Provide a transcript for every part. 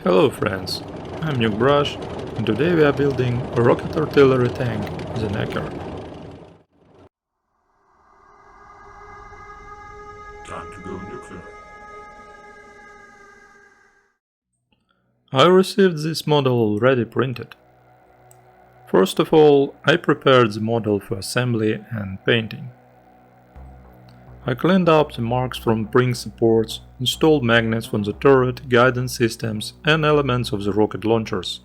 Hello friends, I'm Nukebrush, and today we are building a rocket artillery tank, the Knacker. Time to go nuclear. I received this model already printed. First of all, I prepared the model for assembly and painting. I cleaned up the marks from spring supports, installed magnets from the turret, guidance systems and elements of the rocket launchers.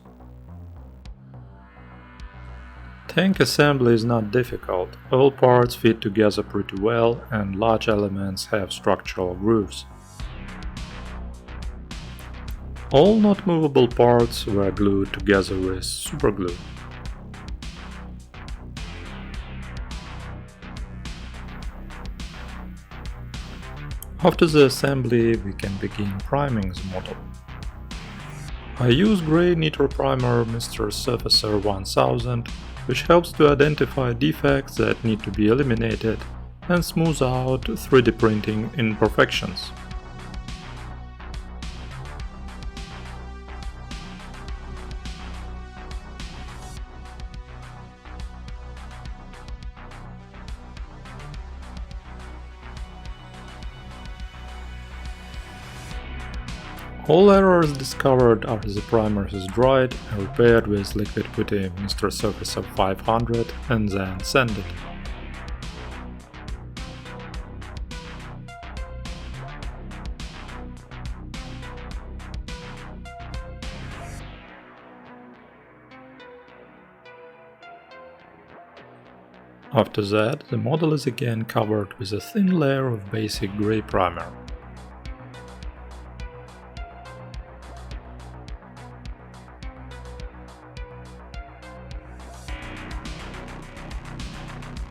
Tank assembly is not difficult, all parts fit together pretty well and large elements have structural grooves. All not movable parts were glued together with superglue. After the assembly, we can begin priming the model. I use grey nitro primer Mr. Surfacer 1000, which helps to identify defects that need to be eliminated and smooth out 3D printing imperfections. All errors discovered after the primer is dried are repaired with liquid putty Mr. Surfacer 500 and then sanded. After that, the model is again covered with a thin layer of basic grey primer.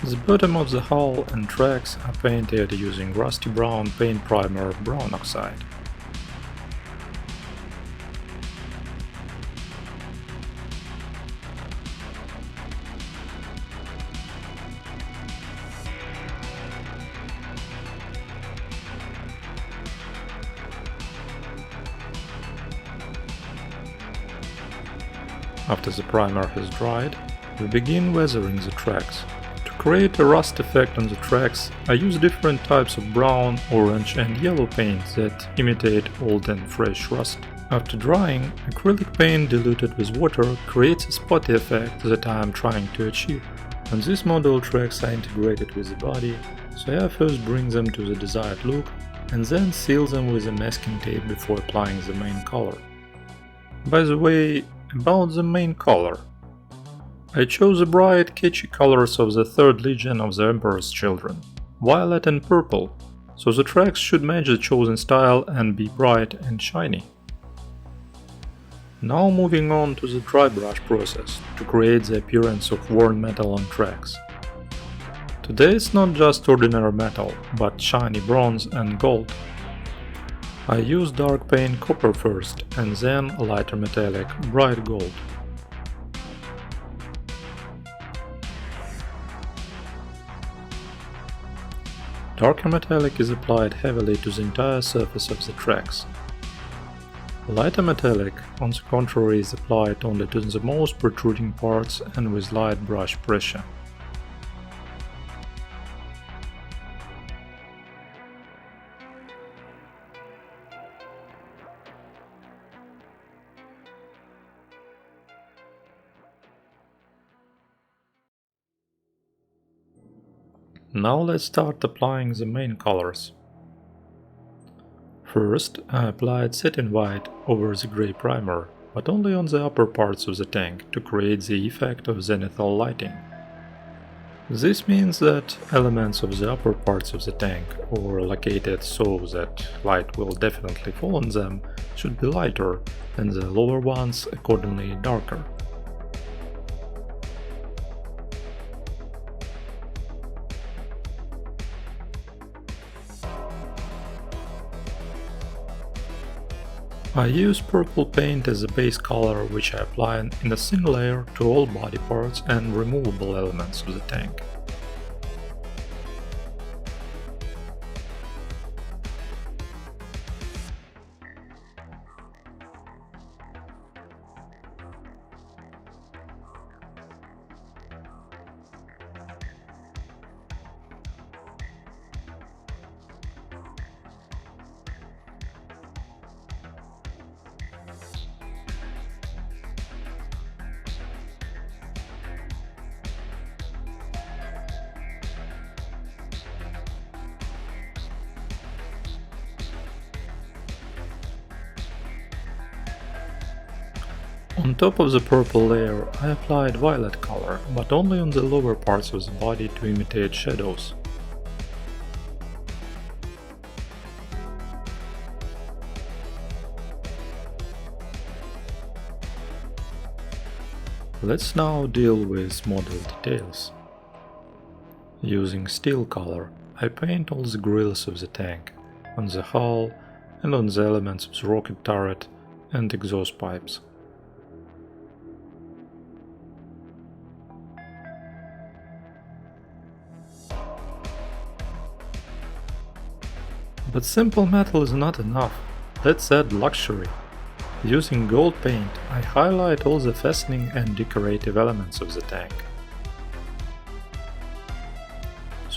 The bottom of the hull and tracks are painted using rusty brown paint primer brown oxide. After the primer has dried, we begin weathering the tracks. To create a rust effect on the tracks, I use different types of brown, orange and yellow paints that imitate old and fresh rust. After drying, acrylic paint diluted with water creates a spotty effect that I am trying to achieve. On this model, tracks are integrated with the body, so I first bring them to the desired look and then seal them with a masking tape before applying the main color. By the way, about the main color. I chose the bright, catchy colors of the 3rd Legion of the Emperor's Children, violet and purple, so the tracks should match the chosen style and be bright and shiny. Now moving on to the dry brush process, to create the appearance of worn metal on tracks. Today it's not just ordinary metal, but shiny bronze and gold. I use dark paint copper first, and then lighter metallic bright gold. Darker metallic is applied heavily to the entire surface of the tracks. Lighter metallic, on the contrary, is applied only to the most protruding parts and with light brush pressure. Now let's start applying the main colors. First, I applied satin white over the grey primer, but only on the upper parts of the tank to create the effect of zenithal lighting. This means that elements of the upper parts of the tank, or located so that light will definitely fall on them, should be lighter, and the lower ones accordingly darker. I use purple paint as a base color, which I apply in a thin layer to all body parts and removable elements of the tank. On top of the purple layer I applied violet color, but only on the lower parts of the body to imitate shadows. Let's now deal with model details. Using steel color, I paint all the grills of the tank, on the hull and on the elements of the rocket turret and exhaust pipes. But simple metal is not enough. Let's add luxury. Using gold paint, I highlight all the fastening and decorative elements of the tank.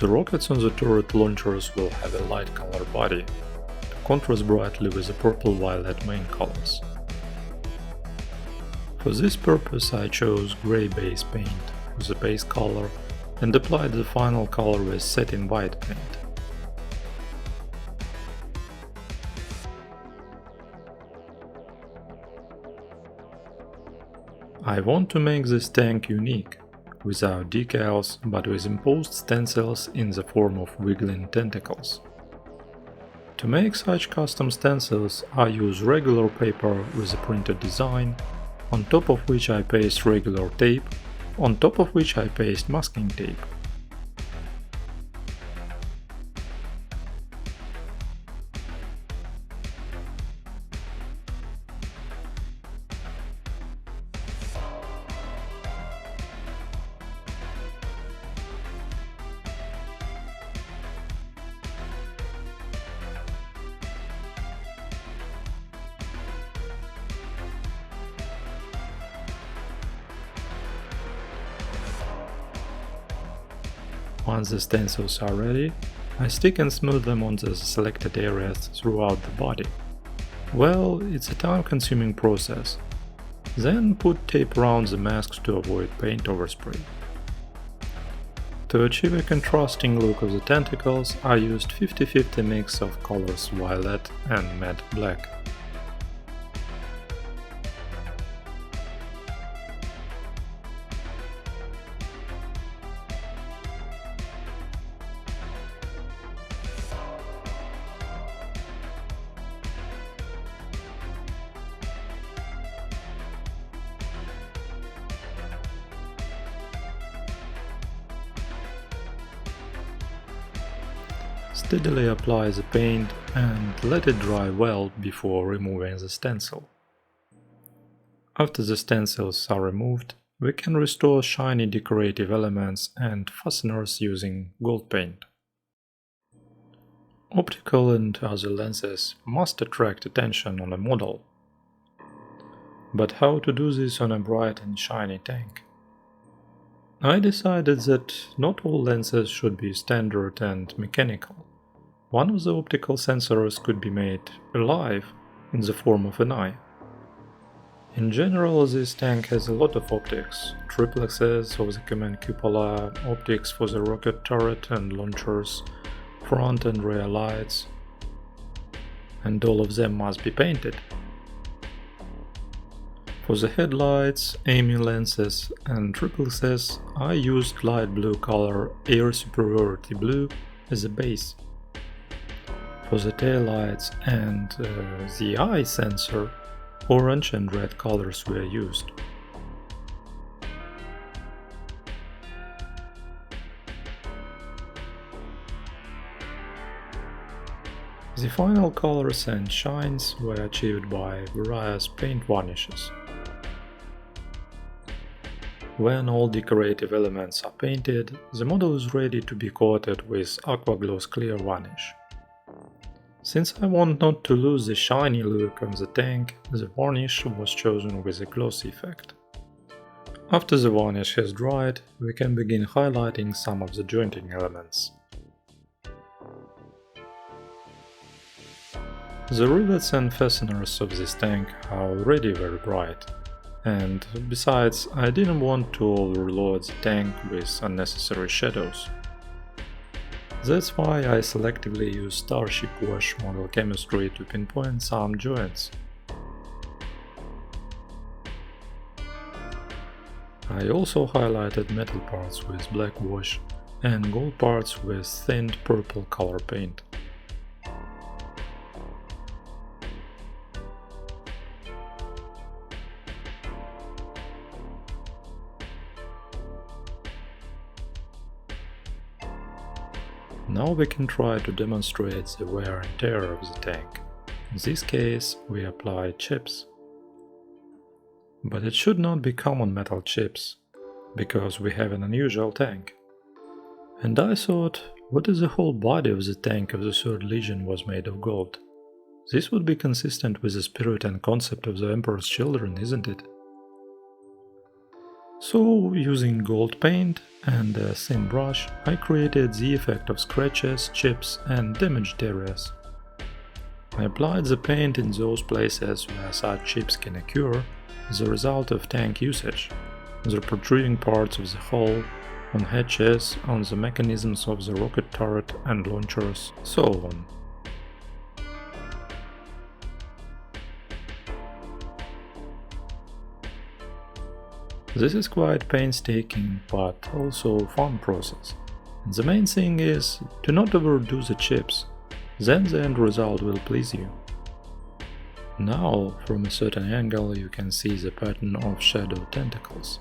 The rockets on the turret launchers will have a light color body, to contrast brightly with the purple-violet main colors. For this purpose I chose grey base paint for the base color and applied the final color with satin white paint. I want to make this tank unique, without decals but with imposed stencils in the form of wiggling tentacles. To make such custom stencils I use regular paper with a printed design, on top of which I paste regular tape, on top of which I paste masking tape. Once the stencils are ready, I stick and smooth them on the selected areas throughout the body. Well, it's a time-consuming process. Then put tape around the masks to avoid paint overspray. To achieve a contrasting look of the tentacles, I used 50-50 mix of colors violet and matte black. Steadily apply the paint and let it dry well before removing the stencil. After the stencils are removed, we can restore shiny decorative elements and fasteners using gold paint. Optical and other lenses must attract attention on a model. But how to do this on a bright and shiny tank? I decided that not all lenses should be standard and mechanical. One of the optical sensors could be made alive in the form of an eye. In general, this tank has a lot of optics, triplexes of the command cupola, optics for the rocket turret and launchers, front and rear lights, and all of them must be painted. For the headlights, aiming lenses and triplexes, I used light blue color Air Superiority Blue as a base. For the taillights and the eye sensor, orange and red colors were used. The final colors and shines were achieved by various paint varnishes. When all decorative elements are painted, the model is ready to be coated with Aqua Gloss Clear varnish. Since I want not to lose the shiny look of the tank, the varnish was chosen with a gloss effect. After the varnish has dried, we can begin highlighting some of the jointing elements. The rivets and fasteners of this tank are already very bright, and besides, I didn't want to overload the tank with unnecessary shadows. That's why I selectively use Starship Wash model chemistry to pinpoint some joints. I also highlighted metal parts with black wash and gold parts with thinned purple color paint. Now we can try to demonstrate the wear and tear of the tank. In this case, we apply chips. But it should not be common metal chips, because we have an unusual tank. And I thought, what if the whole body of the tank of the 3rd Legion was made of gold? This would be consistent with the spirit and concept of the Emperor's Children, isn't it? So, using gold paint and a thin brush, I created the effect of scratches, chips and damaged areas. I applied the paint in those places where such chips can occur as a result of tank usage, the protruding parts of the hull, on hatches, on the mechanisms of the rocket turret and launchers, so on. This is quite painstaking but also fun process. And the main thing is to not overdo the chips, then the end result will please you. Now, from a certain angle you can see the pattern of shadow tentacles,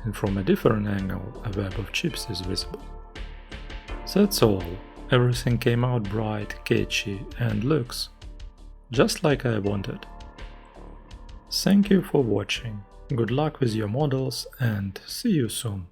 and from a different angle a web of chips is visible. That's all, everything came out bright, catchy and luxe, just like I wanted. Thank you for watching, good luck with your models and see you soon.